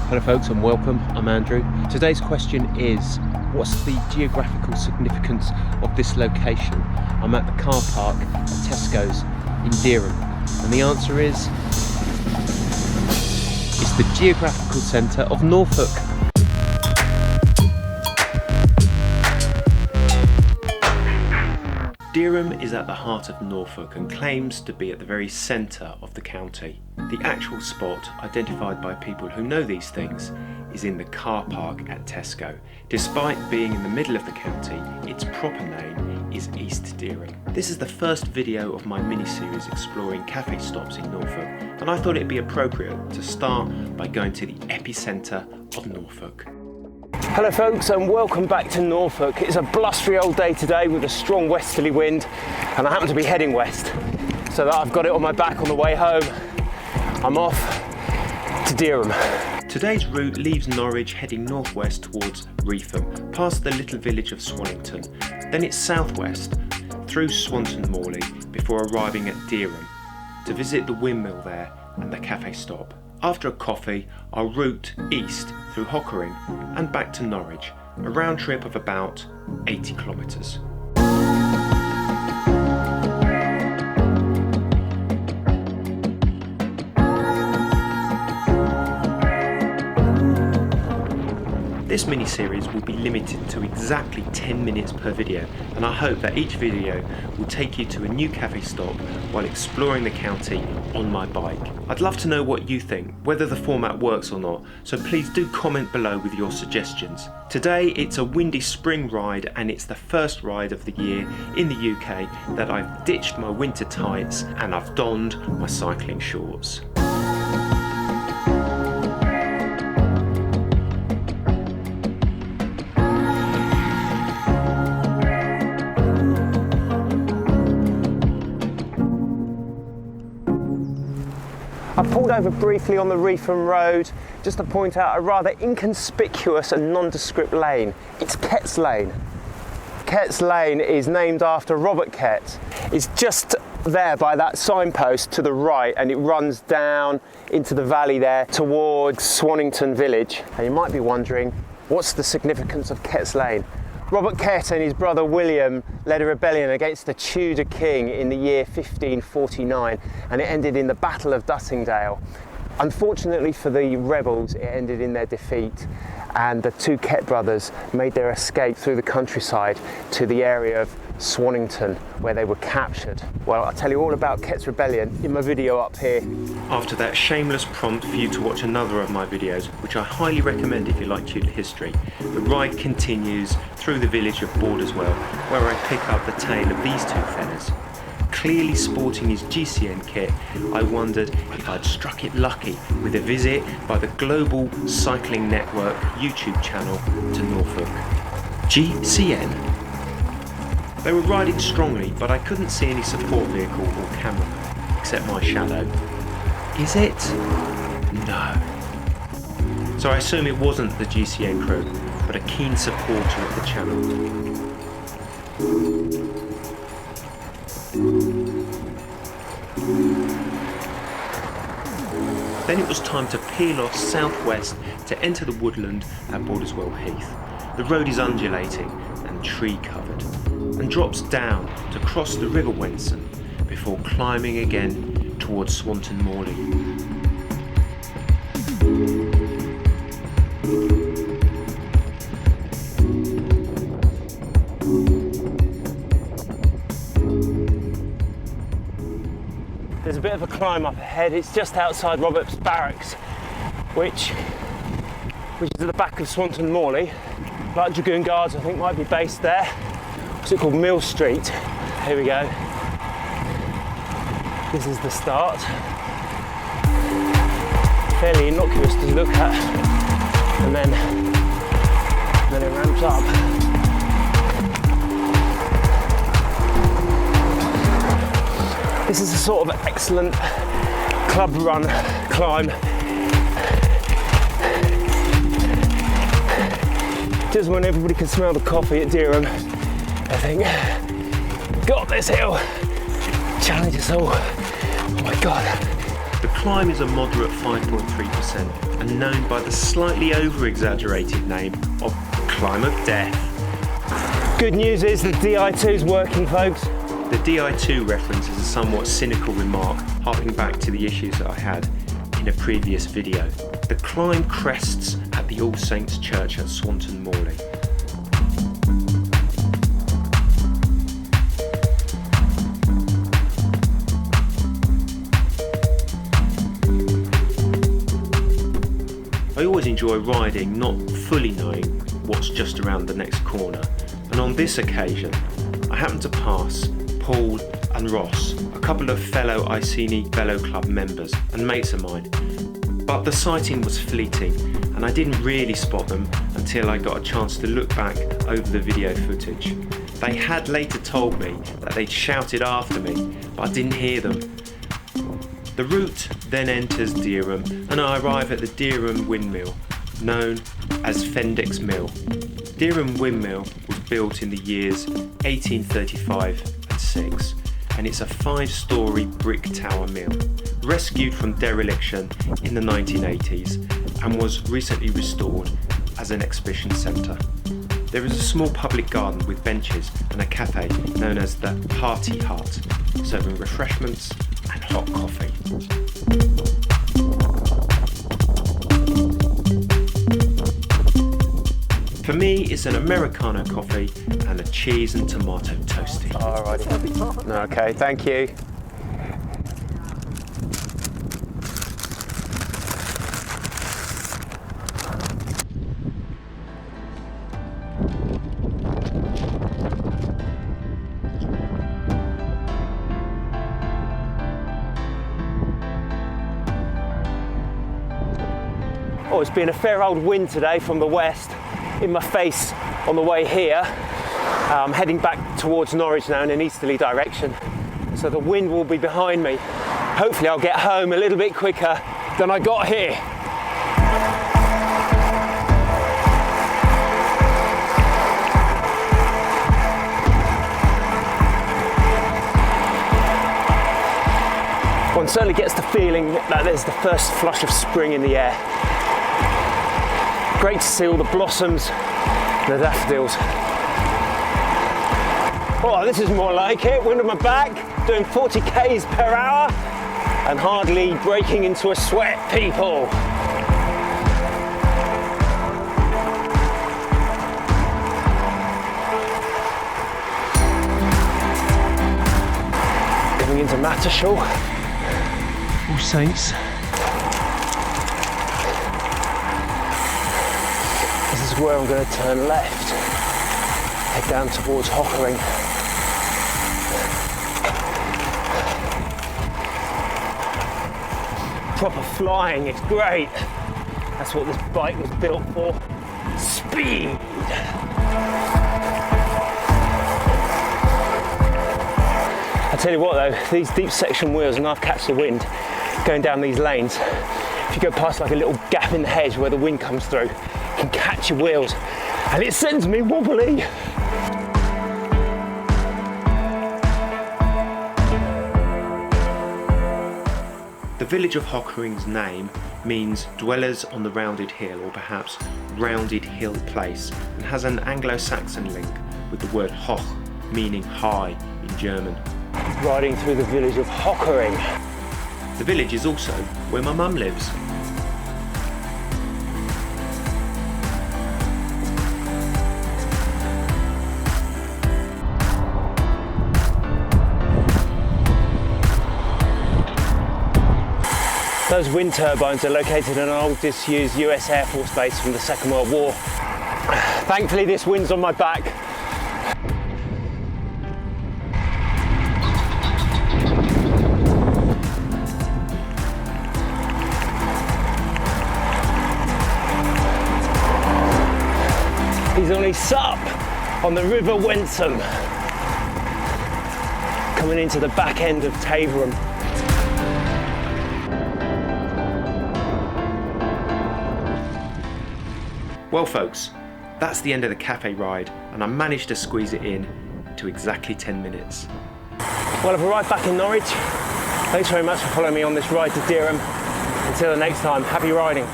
Hello folks and welcome, I'm Andrew. Today's question is, what's the geographical significance of this location? I'm at the car park at Tesco's in Dereham, and the answer is, it's the geographical centre of Norfolk. Dereham is at the heart of Norfolk and claims to be at the very centre of the county. The actual spot, identified by people who know these things, is in the car park at Tesco. Despite being in the middle of the county, its proper name is East Dereham. This is the first video of my mini-series exploring cafe stops in Norfolk, and I thought it'd be appropriate to start by going to the epicentre of Norfolk. Hello folks and welcome back to Norfolk. It's a blustery old day today with a strong westerly wind, and I happen to be heading west, so that I've got it on my back on the way home. I'm off to Dereham. Today's route leaves Norwich heading northwest towards Reetham, past the little village of Swannington. Then it's southwest through Swanton Morley before arriving at Dereham to visit the windmill there and the cafe stop. After a coffee, I'll route east through Hockering and back to Norwich, a round trip of about 80 kilometres. This mini-series will be limited to exactly 10 minutes per video, and I hope that each video will take you to a new cafe stop while exploring the county on my bike. I'd love to know what you think, whether the format works or not, so please do comment below with your suggestions. Today it's a windy spring ride, and it's the first ride of the year in the UK that I've ditched my winter tights and I've donned my cycling shorts. I pulled over briefly on the Reetham Road just to point out a rather inconspicuous and nondescript lane. It's Ketts Lane. Ketts Lane is named after Robert Kett. It's just there by that signpost to the right, and it runs down into the valley there towards Swannington village. And you might be wondering, what's the significance of Ketts Lane? Robert Kett and his brother William led a rebellion against the Tudor king in the year 1549, and it ended in the Battle of Dussingdale. Unfortunately for the rebels, it ended in their defeat, and the two Kett brothers made their escape through the countryside to the area of Swannington, where they were captured. Well, I'll tell you all about Kett's rebellion in my video up here. After that shameless prompt for you to watch another of my videos, which I highly recommend if you like Tudor history, the ride continues through the village of Borderswell, where I pick up the tale of these two fellas. Clearly sporting his GCN kit, I wondered if I'd struck it lucky with a visit by the Global Cycling Network YouTube channel to Norfolk. GCN? They were riding strongly, but I couldn't see any support vehicle or camera, except my shadow. Is it? No. So I assume it wasn't the GCN crew, but a keen supporter of the channel. Then it was time to peel off southwest to enter the woodland at Borderswell Heath. The road is undulating and tree covered, and drops down to cross the River Wensum before climbing again towards Swanton Morley. There's a bit of a climb up ahead. It's just outside Robert's Barracks, which is at the back of Swanton Morley. Light Dragoon Guards, I think, might be based there. What's it called? Mill Street. Here we go. This is the start. Fairly innocuous to look at, and then it ramps up. This is a sort of excellent club run climb. Just when everybody can smell the coffee at Dereham, I think. Got this hill. Challenge us all. Oh my God. The climb is a moderate 5.3% and known by the slightly over-exaggerated name of Climb of Death. Good news is the Di2 is working, folks. The Di2 reference is a somewhat cynical remark, harping back to the issues that I had in a previous video. The climb crests at the All Saints Church at Swanton Morley. I always enjoy riding, not fully knowing what's just around the next corner, and on this occasion I happened to pass Paul and Ross, a couple of fellow Iceni Velo Club members and mates of mine, but the sighting was fleeting and I didn't really spot them until I got a chance to look back over the video footage. They had later told me that they'd shouted after me, but I didn't hear them. The route then enters Dereham and I arrive at the Dereham Windmill, known as Fendick's Mill. Dereham Windmill was built in the years 1835 and 6, and it's a 5-storey brick tower mill, rescued from dereliction in the 1980s and was recently restored as an exhibition centre. There is a small public garden with benches and a cafe known as the Party Hut, serving refreshments and hot coffee. For me, it's an Americano coffee and a cheese and tomato toasty. Alrighty. Okay, thank you. Oh, it's been a fair old wind today from the west in my face on the way here. I'm heading back towards Norwich now in an easterly direction, so the wind will be behind me. Hopefully I'll get home a little bit quicker than I got here. One certainly gets the feeling that there's the first flush of spring in the air. Great to see all the blossoms, the daffodils. Oh, this is more like it. Wind on my back, doing 40 k's per hour and hardly breaking into a sweat, people. Coming into Mattershall, All Saints. This is where I'm going to turn left, head down towards Hockering. Proper flying, it's great. That's what this bike was built for. Speed! I tell you what though, these deep section wheels, and I've catch the wind going down these lanes. If you go past like a little gap in the hedge where the wind comes through, you can catch your wheels and it sends me wobbly. The village of Hockering's name means dwellers on the rounded hill, or perhaps rounded hill place, and has an Anglo-Saxon link with the word hoch, meaning high in German. Riding through the village of Hockering. The village is also where my mum lives. Those wind turbines are located in an old disused US Air Force base from the Second World War. Thankfully this wind's on my back. He's only sup on the River Wensum, coming into the back end of Dereham. Well folks, that's the end of the cafe ride, and I managed to squeeze it in to exactly 10 minutes. Well, I've arrived back in Norwich. Thanks very much for following me on this ride to Dereham. Until the next time, happy riding.